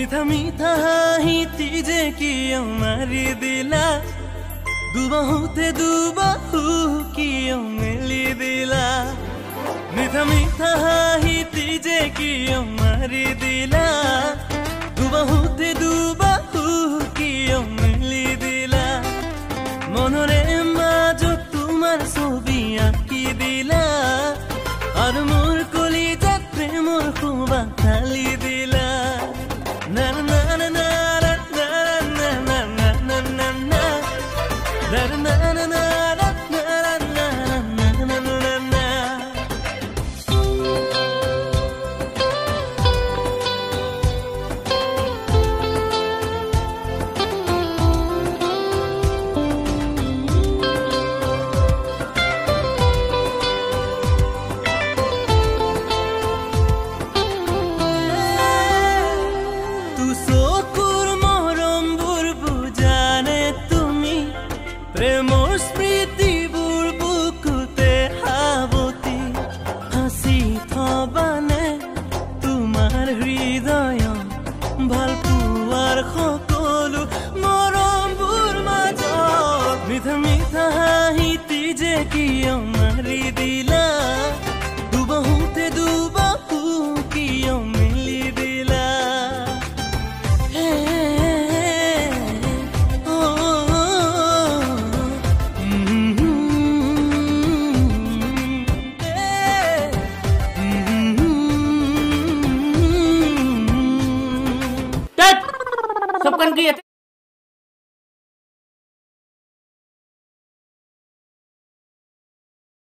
মিঠা মিঠা হাঁহিটি যে কিয় মাৰি দিলা দুবাহুতে দুবাহু কিয় মেলি দিলা মিঠা মিঠা হাঁহিটি যে কিয় মাৰি দিলা দুবাহুতে দুবাহু কিয় মেলি দিলা মনৰে মাজত তোমাৰ ছবি আঁকি দিলা আৰু মোৰ কলিজাত প্ৰেমৰ সুবাস ঢালি দিলা na na na na na na na na na na na na na na na na প্ৰেমৰ স্মৃতিবোৰ বুকুতে হাবতি হাসি থবানে তোমাৰ হৃদয় ভাল পোৱাৰ সকলো মৰমবোৰ মাজত মিঠা মিঠা হাঁহিটি যে কিয়